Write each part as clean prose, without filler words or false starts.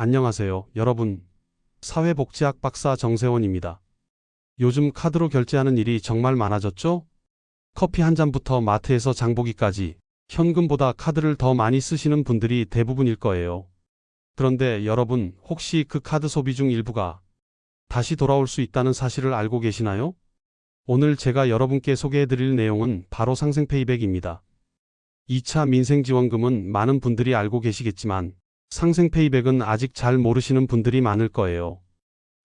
안녕하세요, 여러분. 사회복지학 박사 정세원입니다. 요즘 카드로 결제하는 일이 정말 많아졌죠? 커피 한 잔부터 마트에서 장보기까지 현금보다 카드를 더 많이 쓰시는 분들이 대부분일 거예요. 그런데 여러분, 혹시 그 카드 소비 중 일부가 다시 돌아올 수 있다는 사실을 알고 계시나요? 오늘 제가 여러분께 소개해드릴 내용은 바로 상생페이백입니다. 2차 민생지원금은 많은 분들이 알고 계시겠지만 상생페이백은 아직 잘 모르시는 분들이 많을 거예요.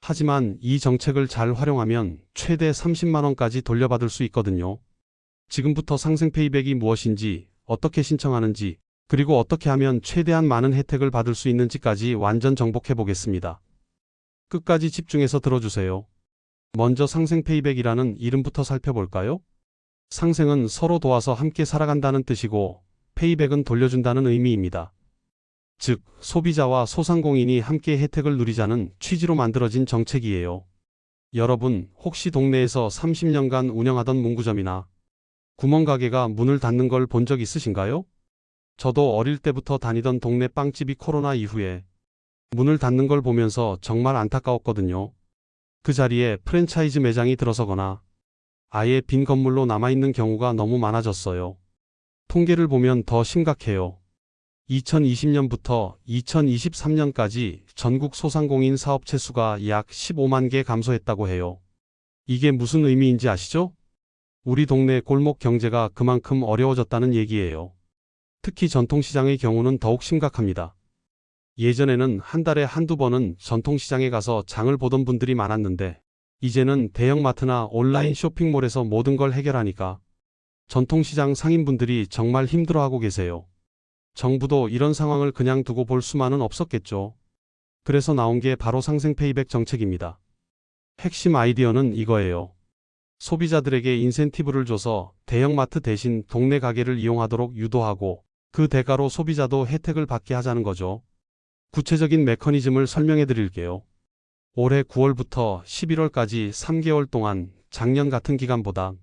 하지만 이 정책을 잘 활용하면 최대 30만 원까지 돌려받을 수 있거든요. 지금부터 상생페이백이 무엇인지, 어떻게 신청하는지, 그리고 어떻게 하면 최대한 많은 혜택을 받을 수 있는지까지 완전 정복해 보겠습니다. 끝까지 집중해서 들어주세요. 먼저 상생페이백이라는 이름부터 살펴볼까요? 상생은 서로 도와서 함께 살아간다는 뜻이고, 페이백은 돌려준다는 의미입니다. 즉, 소비자와 소상공인이 함께 혜택을 누리자는 취지로 만들어진 정책이에요. 여러분, 혹시 동네에서 30년간 운영하던 문구점이나 구멍가게가 문을 닫는 걸 본 적 있으신가요? 저도 어릴 때부터 다니던 동네 빵집이 코로나 이후에 문을 닫는 걸 보면서 정말 안타까웠거든요. 그 자리에 프랜차이즈 매장이 들어서거나 아예 빈 건물로 남아있는 경우가 너무 많아졌어요. 통계를 보면 더 심각해요. 2020년부터 2023년까지 전국 소상공인 사업체 수가 약 15만 개 감소했다고 해요. 이게 무슨 의미인지 아시죠? 우리 동네 골목 경제가 그만큼 어려워졌다는 얘기예요. 특히 전통시장의 경우는 더욱 심각합니다. 예전에는 한 달에 한두 번은 전통시장에 가서 장을 보던 분들이 많았는데, 이제는 대형마트나 온라인 쇼핑몰에서 모든 걸 해결하니까 전통시장 상인분들이 정말 힘들어하고 계세요. 정부도 이런 상황을 그냥 두고 볼 수만은 없었겠죠. 그래서 나온 게 바로 상생페이백 정책입니다. 핵심 아이디어는 이거예요. 소비자들에게 인센티브를 줘서 대형마트 대신 동네 가게를 이용하도록 유도하고, 그 대가로 소비자도 혜택을 받게 하자는 거죠. 구체적인 메커니즘을 설명해 드릴게요. 올해 9월부터 11월까지 3개월 동안 작년 같은 기간보다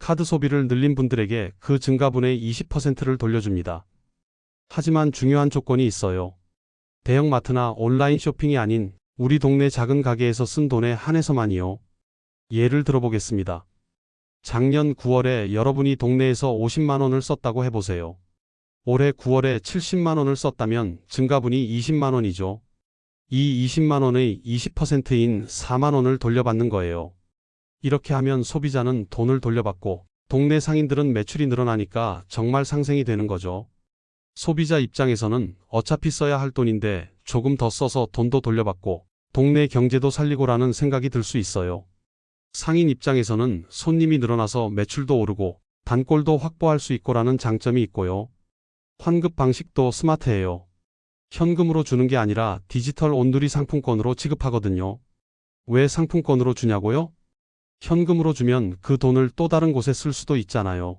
카드 소비를 늘린 분들에게 그 증가분의 20%를 돌려줍니다. 하지만 중요한 조건이 있어요. 대형마트나 온라인 쇼핑이 아닌 우리 동네 작은 가게에서 쓴 돈에 한해서만이요. 예를 들어보겠습니다. 작년 9월에 여러분이 동네에서 50만 원을 썼다고 해보세요. 올해 9월에 70만 원을 썼다면 증가분이 20만 원이죠. 이 20만 원의 20%인 4만 원을 돌려받는 거예요. 이렇게 하면 소비자는 돈을 돌려받고 동네 상인들은 매출이 늘어나니까 정말 상생이 되는 거죠. 소비자 입장에서는 어차피 써야 할 돈인데 조금 더 써서 돈도 돌려받고 동네 경제도 살리고라는 생각이 들 수 있어요. 상인 입장에서는 손님이 늘어나서 매출도 오르고 단골도 확보할 수 있고라는 장점이 있고요. 환급 방식도 스마트해요. 현금으로 주는 게 아니라 디지털 온누리 상품권으로 지급하거든요. 왜 상품권으로 주냐고요? 현금으로 주면 그 돈을 또 다른 곳에 쓸 수도 있잖아요.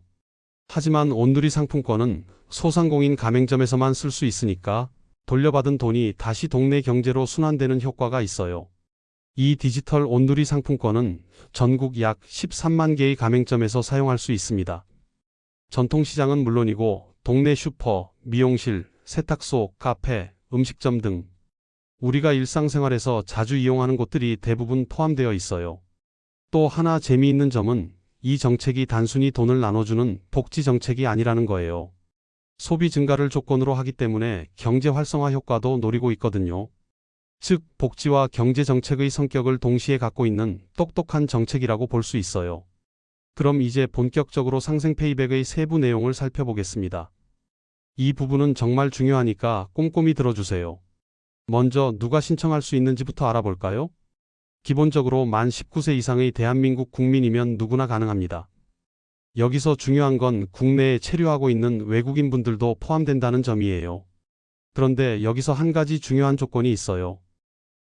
하지만 온누리 상품권은 소상공인 가맹점에서만 쓸 수 있으니까 돌려받은 돈이 다시 동네 경제로 순환되는 효과가 있어요. 이 디지털 온누리 상품권은 전국 약 13만 개의 가맹점에서 사용할 수 있습니다. 전통시장은 물론이고 동네 슈퍼, 미용실, 세탁소, 카페, 음식점 등 우리가 일상생활에서 자주 이용하는 곳들이 대부분 포함되어 있어요. 또 하나 재미있는 점은 이 정책이 단순히 돈을 나눠주는 복지 정책이 아니라는 거예요. 소비 증가를 조건으로 하기 때문에 경제 활성화 효과도 노리고 있거든요. 즉, 복지와 경제 정책의 성격을 동시에 갖고 있는 똑똑한 정책이라고 볼 수 있어요. 그럼 이제 본격적으로 상생페이백의 세부 내용을 살펴보겠습니다. 이 부분은 정말 중요하니까 꼼꼼히 들어주세요. 먼저 누가 신청할 수 있는지부터 알아볼까요? 기본적으로 만 19세 이상의 대한민국 국민이면 누구나 가능합니다. 여기서 중요한 건 국내에 체류하고 있는 외국인 분들도 포함된다는 점이에요. 그런데 여기서 한 가지 중요한 조건이 있어요.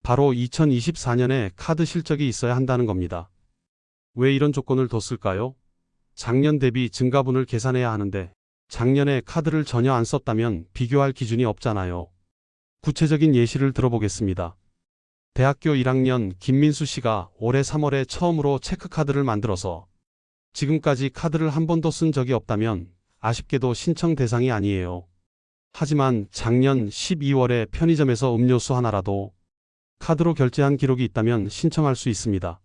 바로 2024년에 카드 실적이 있어야 한다는 겁니다. 왜 이런 조건을 뒀을까요? 작년 대비 증가분을 계산해야 하는데 작년에 카드를 전혀 안 썼다면 비교할 기준이 없잖아요. 구체적인 예시를 들어보겠습니다. 대학교 1학년 김민수 씨가 올해 3월에 처음으로 체크카드를 만들어서 지금까지 카드를 한 번도 쓴 적이 없다면 아쉽게도 신청 대상이 아니에요. 하지만 작년 12월에 편의점에서 음료수 하나라도 카드로 결제한 기록이 있다면 신청할 수 있습니다.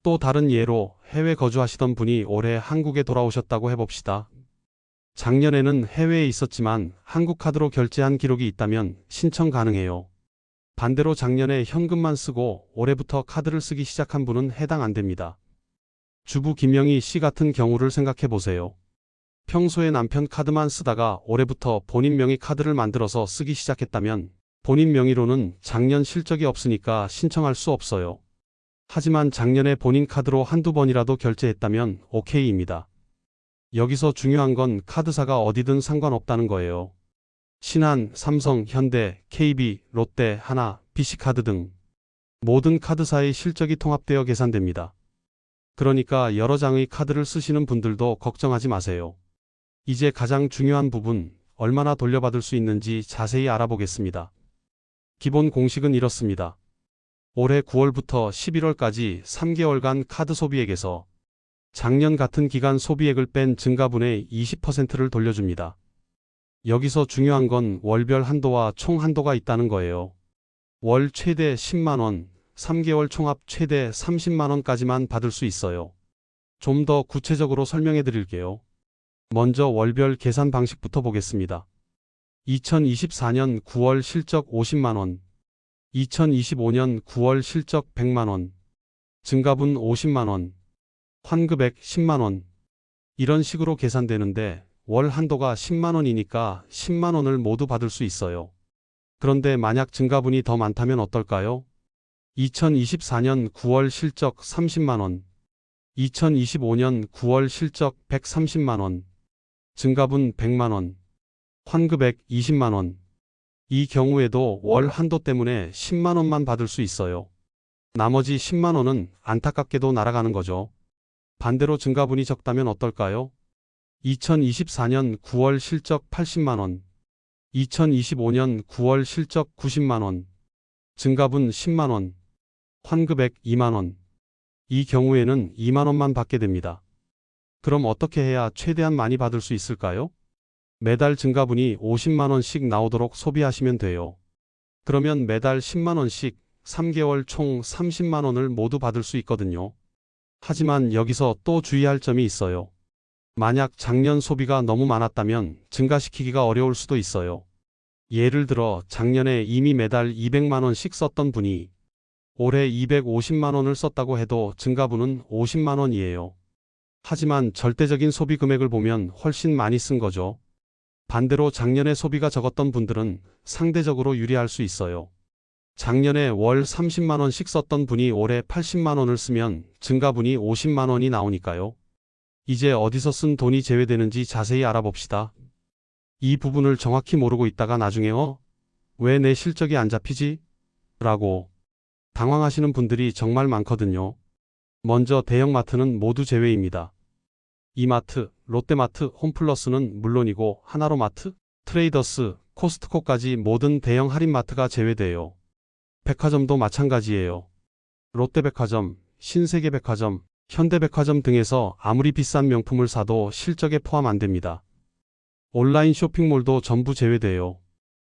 또 다른 예로 해외 거주하시던 분이 올해 한국에 돌아오셨다고 해봅시다. 작년에는 해외에 있었지만 한국 카드로 결제한 기록이 있다면 신청 가능해요. 반대로 작년에 현금만 쓰고 올해부터 카드를 쓰기 시작한 분은 해당 안 됩니다. 주부 김영희 씨 같은 경우를 생각해 보세요. 평소에 남편 카드만 쓰다가 올해부터 본인 명의 카드를 만들어서 쓰기 시작했다면 본인 명의로는 작년 실적이 없으니까 신청할 수 없어요. 하지만 작년에 본인 카드로 한두 번이라도 결제했다면 오케이입니다. 여기서 중요한 건 카드사가 어디든 상관없다는 거예요. 신한, 삼성, 현대, KB, 롯데, 하나, BC카드 등 모든 카드사의 실적이 통합되어 계산됩니다. 그러니까 여러 장의 카드를 쓰시는 분들도 걱정하지 마세요. 이제 가장 중요한 부분, 얼마나 돌려받을 수 있는지 자세히 알아보겠습니다. 기본 공식은 이렇습니다. 올해 9월부터 11월까지 3개월간 카드 소비액에서 작년 같은 기간 소비액을 뺀 증가분의 20%를 돌려줍니다. 여기서 중요한 건 월별 한도와 총 한도가 있다는 거예요. 월 최대 10만원, 3개월 총합 최대 30만원까지만 받을 수 있어요. 좀 더 구체적으로 설명해 드릴게요. 먼저 월별 계산 방식부터 보겠습니다. 2024년 9월 실적 50만원, 2025년 9월 실적 100만원, 증가분 50만원, 환급액 10만원, 이런 식으로 계산되는데 월 한도가 10만원이니까 10만원을 모두 받을 수 있어요. 그런데 만약 증가분이 더 많다면 어떨까요? 2024년 9월 실적 30만원, 2025년 9월 실적 130만원, 증가분 100만원, 환급액 20만원. 이 경우에도 월 한도 때문에 10만원만 받을 수 있어요. 나머지 10만원은 안타깝게도 날아가는 거죠. 반대로 증가분이 적다면 어떨까요? 2024년 9월 실적 80만원, 2025년 9월 실적 90만원, 증가분 10만원, 환급액 2만원. 이 경우에는 2만원만 받게 됩니다. 그럼 어떻게 해야 최대한 많이 받을 수 있을까요? 매달 증가분이 50만원씩 나오도록 소비하시면 돼요. 그러면 매달 10만원씩 3개월 총 30만원을 모두 받을 수 있거든요. 하지만 여기서 또 주의할 점이 있어요. 만약 작년 소비가 너무 많았다면 증가시키기가 어려울 수도 있어요. 예를 들어 작년에 이미 매달 200만원씩 썼던 분이 올해 250만원을 썼다고 해도 증가분은 50만원이에요. 하지만 절대적인 소비 금액을 보면 훨씬 많이 쓴 거죠. 반대로 작년에 소비가 적었던 분들은 상대적으로 유리할 수 있어요. 작년에 월 30만원씩 썼던 분이 올해 80만원을 쓰면 증가분이 50만원이 나오니까요. 이제 어디서 쓴 돈이 제외되는지 자세히 알아봅시다. 이 부분을 정확히 모르고 있다가 나중에 왜 내 실적이 안 잡히지? 라고 당황하시는 분들이 정말 많거든요. 먼저 대형마트는 모두 제외입니다. 이마트, 롯데마트, 홈플러스는 물론이고 하나로마트, 트레이더스, 코스트코까지 모든 대형 할인마트가 제외돼요. 백화점도 마찬가지예요. 롯데백화점, 신세계백화점, 현대백화점 등에서 아무리 비싼 명품을 사도 실적에 포함 안 됩니다. 온라인 쇼핑몰도 전부 제외돼요.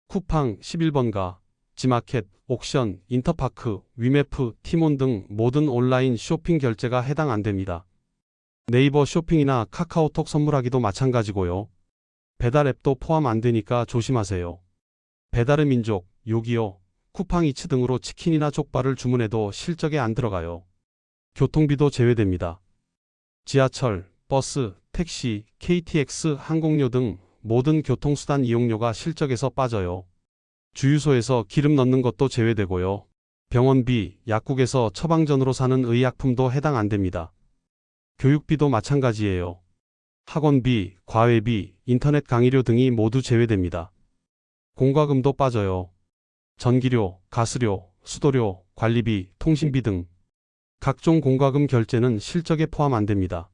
쿠팡, 11번가, 지마켓, 옥션, 인터파크, 위메프, 티몬 등 모든 온라인 쇼핑 결제가 해당 안 됩니다. 네이버 쇼핑이나 카카오톡 선물하기도 마찬가지고요. 배달 앱도 포함 안 되니까 조심하세요. 배달의 민족, 요기요, 쿠팡이츠 등으로 치킨이나 족발을 주문해도 실적에 안 들어가요. 교통비도 제외됩니다. 지하철, 버스, 택시, KTX, 항공료 등 모든 교통수단 이용료가 실적에서 빠져요. 주유소에서 기름 넣는 것도 제외되고요. 병원비, 약국에서 처방전으로 사는 의약품도 해당 안 됩니다. 교육비도 마찬가지예요. 학원비, 과외비, 인터넷 강의료 등이 모두 제외됩니다. 공과금도 빠져요. 전기료, 가스료, 수도료, 관리비, 통신비 등 각종 공과금 결제는 실적에 포함 안 됩니다.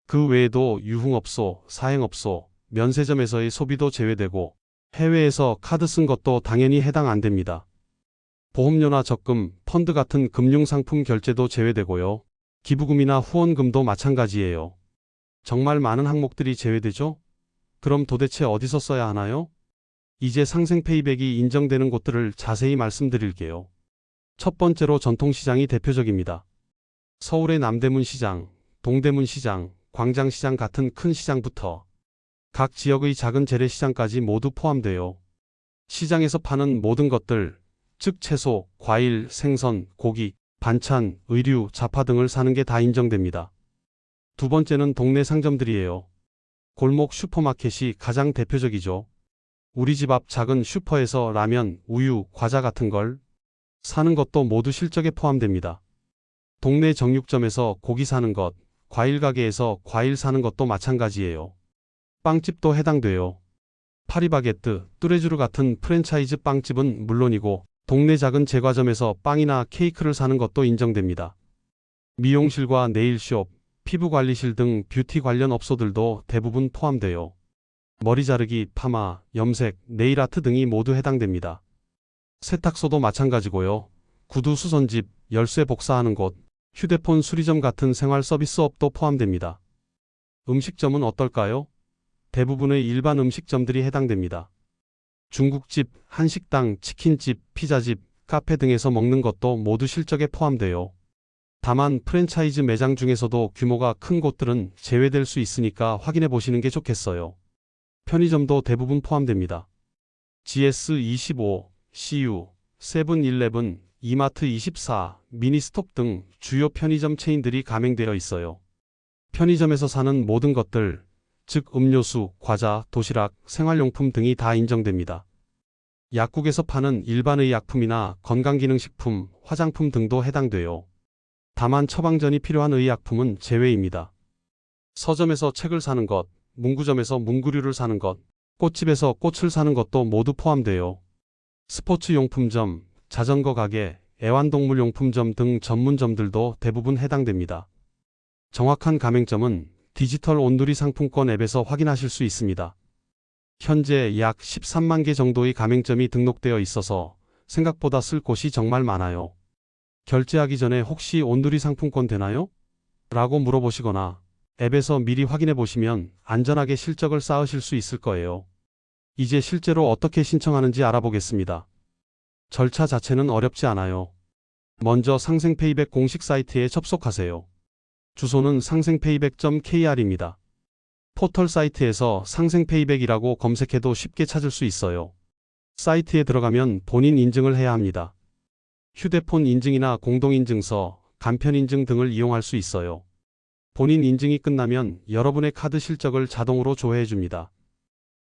그 외에도 유흥업소, 사행업소, 면세점에서의 소비도 제외되고 해외에서 카드 쓴 것도 당연히 해당 안 됩니다. 보험료나 적금, 펀드 같은 금융상품 결제도 제외되고요. 기부금이나 후원금도 마찬가지예요. 정말 많은 항목들이 제외되죠? 그럼 도대체 어디서 써야 하나요? 이제 상생 페이백이 인정되는 곳들을 자세히 말씀드릴게요. 첫 번째로 전통시장이 대표적입니다. 서울의 남대문 시장, 동대문 시장, 광장시장 같은 큰 시장부터 각 지역의 작은 재래시장까지 모두 포함돼요. 시장에서 파는 모든 것들, 즉 채소, 과일, 생선, 고기, 반찬, 의류, 잡화 등을 사는 게 다 인정됩니다. 두 번째는 동네 상점들이에요. 골목 슈퍼마켓이 가장 대표적이죠. 우리 집 앞 작은 슈퍼에서 라면, 우유, 과자 같은 걸 사는 것도 모두 실적에 포함됩니다. 동네 정육점에서 고기 사는 것, 과일 가게에서 과일 사는 것도 마찬가지예요. 빵집도 해당돼요. 파리바게뜨, 뚜레쥬르 같은 프랜차이즈 빵집은 물론이고 동네 작은 제과점에서 빵이나 케이크를 사는 것도 인정됩니다. 미용실과 네일숍, 피부관리실 등 뷰티 관련 업소들도 대부분 포함돼요. 머리 자르기, 파마, 염색, 네일아트 등이 모두 해당됩니다. 세탁소도 마찬가지고요. 구두 수선집, 열쇠 복사하는 곳, 휴대폰 수리점 같은 생활 서비스업도 포함됩니다. 음식점은 어떨까요? 대부분의 일반 음식점들이 해당됩니다. 중국집, 한식당, 치킨집, 피자집, 카페 등에서 먹는 것도 모두 실적에 포함돼요. 다만 프랜차이즈 매장 중에서도 규모가 큰 곳들은 제외될 수 있으니까 확인해 보시는 게 좋겠어요. 편의점도 대부분 포함됩니다. GS25, CU, 세븐일레븐, 이마트24, 미니스톱 등 주요 편의점 체인들이 가맹되어 있어요. 편의점에서 사는 모든 것들, 즉 음료수, 과자, 도시락, 생활용품 등이 다 인정됩니다. 약국에서 파는 일반의 약품이나 건강기능식품, 화장품 등도 해당돼요. 다만 처방전이 필요한 의약품은 제외입니다. 서점에서 책을 사는 것, 문구점에서 문구류를 사는 것, 꽃집에서 꽃을 사는 것도 모두 포함돼요. 스포츠용품점, 자전거 가게, 애완동물용품점 등 전문점들도 대부분 해당됩니다. 정확한 가맹점은 디지털 온누리 상품권 앱에서 확인하실 수 있습니다. 현재 약 13만 개 정도의 가맹점이 등록되어 있어서 생각보다 쓸 곳이 정말 많아요. 결제하기 전에 혹시 온누리 상품권 되나요? 라고 물어보시거나 앱에서 미리 확인해 보시면 안전하게 실적을 쌓으실 수 있을 거예요. 이제 실제로 어떻게 신청하는지 알아보겠습니다. 절차 자체는 어렵지 않아요. 먼저 상생페이백 공식 사이트에 접속하세요. 주소는 상생페이백.kr입니다. 포털 사이트에서 상생페이백이라고 검색해도 쉽게 찾을 수 있어요. 사이트에 들어가면 본인 인증을 해야 합니다. 휴대폰 인증이나 공동인증서, 간편인증 등을 이용할 수 있어요. 본인 인증이 끝나면 여러분의 카드 실적을 자동으로 조회해 줍니다.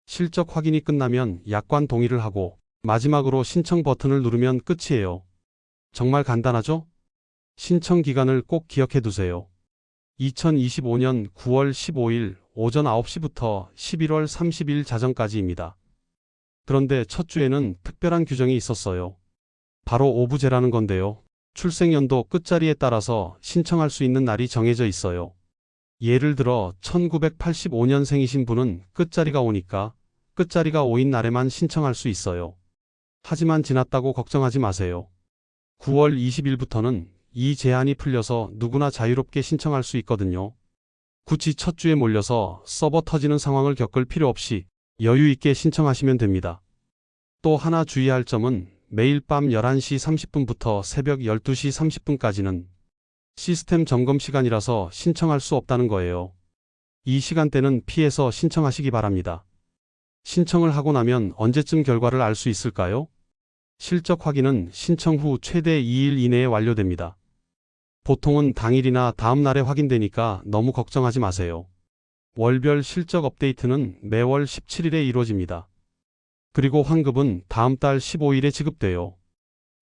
실적 확인이 끝나면 약관 동의를 하고 마지막으로 신청 버튼을 누르면 끝이에요. 정말 간단하죠? 신청 기간을 꼭 기억해 두세요. 2025년 9월 15일 오전 9시부터 11월 30일 자정까지입니다. 그런데 첫 주에는 특별한 규정이 있었어요. 바로 오부제라는 건데요. 출생연도 끝자리에 따라서 신청할 수 있는 날이 정해져 있어요. 예를 들어 1985년생이신 분은 끝자리가 5니까 끝자리가 5인 날에만 신청할 수 있어요. 하지만 지났다고 걱정하지 마세요. 9월 20일부터는 이 제한이 풀려서 누구나 자유롭게 신청할 수 있거든요. 굳이 첫 주에 몰려서 서버 터지는 상황을 겪을 필요 없이 여유 있게 신청하시면 됩니다. 또 하나 주의할 점은 매일 밤 11시 30분부터 새벽 12시 30분까지는 시스템 점검 시간이라서 신청할 수 없다는 거예요. 이 시간대는 피해서 신청하시기 바랍니다. 신청을 하고 나면 언제쯤 결과를 알 수 있을까요? 실적 확인은 신청 후 최대 2일 이내에 완료됩니다. 보통은 당일이나 다음 날에 확인되니까 너무 걱정하지 마세요. 월별 실적 업데이트는 매월 17일에 이루어집니다. 그리고 환급은 다음 달 15일에 지급돼요.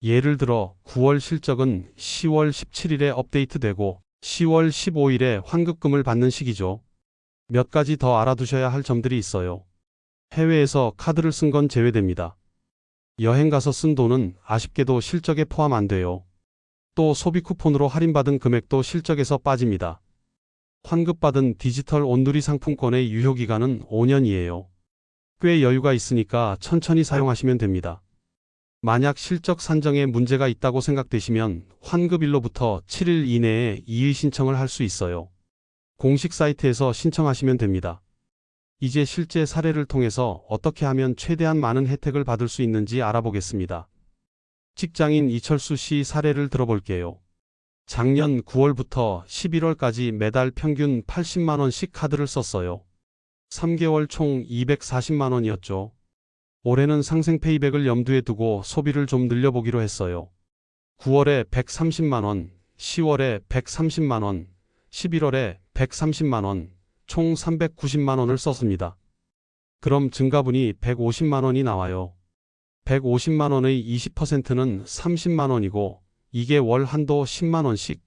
예를 들어 9월 실적은 10월 17일에 업데이트되고 10월 15일에 환급금을 받는 시기죠. 몇 가지 더 알아두셔야 할 점들이 있어요. 해외에서 카드를 쓴 건 제외됩니다. 여행 가서 쓴 돈은 아쉽게도 실적에 포함 안 돼요. 또 소비 쿠폰으로 할인받은 금액도 실적에서 빠집니다. 환급받은 디지털 온누리 상품권의 유효기간은 5년이에요. 꽤 여유가 있으니까 천천히 사용하시면 됩니다. 만약 실적 산정에 문제가 있다고 생각되시면 환급일로부터 7일 이내에 이의 신청을 할 수 있어요. 공식 사이트에서 신청하시면 됩니다. 이제 실제 사례를 통해서 어떻게 하면 최대한 많은 혜택을 받을 수 있는지 알아보겠습니다. 직장인 이철수 씨 사례를 들어볼게요. 작년 9월부터 11월까지 매달 평균 80만 원씩 카드를 썼어요. 3개월 총 240만 원이었죠. 올해는 상생 페이백을 염두에 두고 소비를 좀 늘려보기로 했어요. 9월에 130만 원, 10월에 130만 원, 11월에 130만 원, 총 390만 원을 썼습니다. 그럼 증가분이 150만 원이 나와요. 150만 원의 20%는 30만 원이고 이게 월 한도 10만 원씩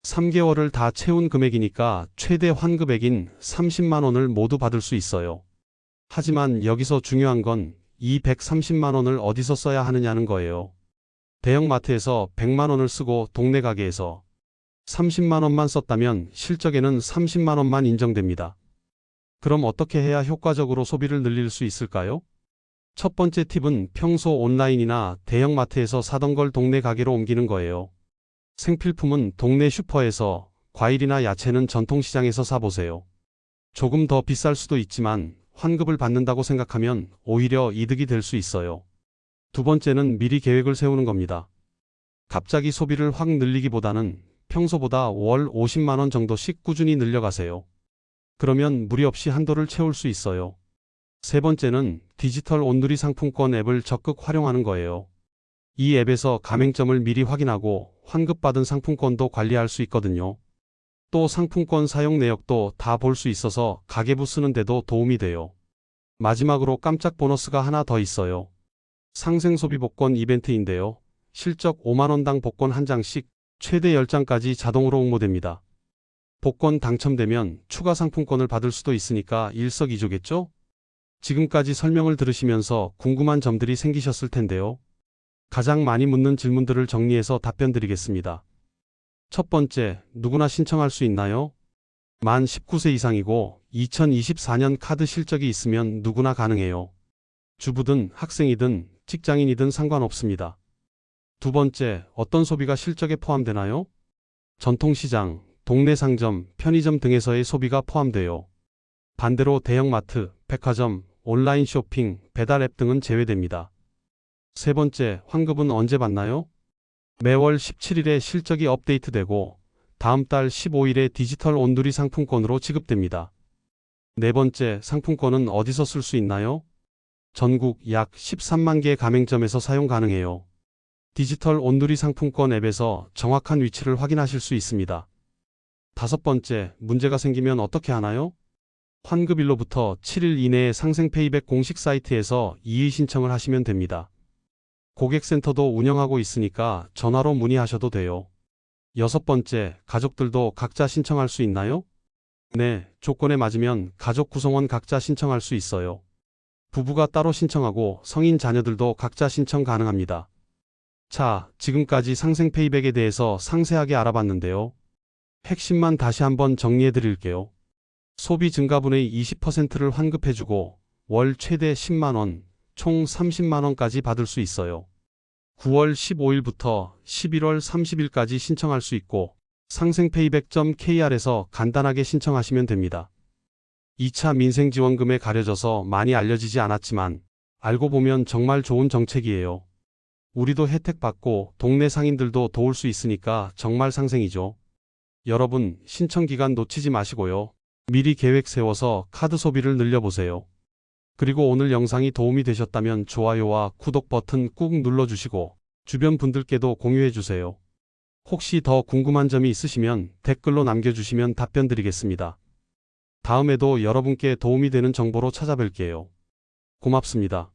3개월을 다 채운 금액이니까 최대 환급액인 30만 원을 모두 받을 수 있어요. 하지만 여기서 중요한 건 이 130만 원을 어디서 써야 하느냐는 거예요. 대형마트에서 100만 원을 쓰고 동네 가게에서 30만 원만 썼다면 실적에는 30만 원만 인정됩니다. 그럼 어떻게 해야 효과적으로 소비를 늘릴 수 있을까요? 첫 번째 팁은 평소 온라인이나 대형마트에서 사던 걸 동네 가게로 옮기는 거예요. 생필품은 동네 슈퍼에서, 과일이나 야채는 전통시장에서 사보세요. 조금 더 비쌀 수도 있지만 환급을 받는다고 생각하면 오히려 이득이 될 수 있어요. 두 번째는 미리 계획을 세우는 겁니다. 갑자기 소비를 확 늘리기보다는 평소보다 월 50만 원 정도씩 꾸준히 늘려가세요. 그러면 무리 없이 한도를 채울 수 있어요. 세 번째는 디지털 온누리 상품권 앱을 적극 활용하는 거예요. 이 앱에서 가맹점을 미리 확인하고 환급받은 상품권도 관리할 수 있거든요. 또 상품권 사용 내역도 다 볼 수 있어서 가계부 쓰는 데도 도움이 돼요. 마지막으로 깜짝 보너스가 하나 더 있어요. 상생소비 복권 이벤트인데요. 실적 5만 원당 복권 한 장씩 최대 10장까지 자동으로 응모됩니다. 복권 당첨되면 추가 상품권을 받을 수도 있으니까 일석이조겠죠? 지금까지 설명을 들으시면서 궁금한 점들이 생기셨을 텐데요. 가장 많이 묻는 질문들을 정리해서 답변 드리겠습니다. 첫 번째, 누구나 신청할 수 있나요? 만 19세 이상이고 2024년 카드 실적이 있으면 누구나 가능해요. 주부든 학생이든 직장인이든 상관없습니다. 두 번째, 어떤 소비가 실적에 포함되나요? 전통시장, 동네 상점, 편의점 등에서의 소비가 포함돼요. 반대로 대형마트, 백화점, 온라인 쇼핑, 배달 앱 등은 제외됩니다. 세 번째, 환급은 언제 받나요? 매월 17일에 실적이 업데이트되고 다음 달 15일에 디지털 온누리 상품권으로 지급됩니다. 네 번째, 상품권은 어디서 쓸 수 있나요? 전국 약 13만 개 가맹점에서 사용 가능해요. 디지털 온누리 상품권 앱에서 정확한 위치를 확인하실 수 있습니다. 다섯 번째, 문제가 생기면 어떻게 하나요? 환급일로부터 7일 이내에 상생페이백 공식 사이트에서 이의 신청을 하시면 됩니다. 고객센터도 운영하고 있으니까 전화로 문의하셔도 돼요. 여섯 번째, 가족들도 각자 신청할 수 있나요? 네, 조건에 맞으면 가족 구성원 각자 신청할 수 있어요. 부부가 따로 신청하고 성인 자녀들도 각자 신청 가능합니다. 자, 지금까지 상생페이백에 대해서 상세하게 알아봤는데요. 핵심만 다시 한번 정리해 드릴게요. 소비 증가분의 20%를 환급해주고 월 최대 10만 원, 총 30만 원까지 받을 수 있어요. 9월 15일부터 11월 30일까지 신청할 수 있고 상생페이백.kr에서 간단하게 신청하시면 됩니다. 2차 민생지원금에 가려져서 많이 알려지지 않았지만 알고 보면 정말 좋은 정책이에요. 우리도 혜택 받고 동네 상인들도 도울 수 있으니까 정말 상생이죠. 여러분, 신청 기간 놓치지 마시고요. 미리 계획 세워서 카드 소비를 늘려보세요. 그리고 오늘 영상이 도움이 되셨다면 좋아요와 구독 버튼 꾹 눌러주시고 주변 분들께도 공유해주세요. 혹시 더 궁금한 점이 있으시면 댓글로 남겨주시면 답변 드리겠습니다. 다음에도 여러분께 도움이 되는 정보로 찾아뵐게요. 고맙습니다.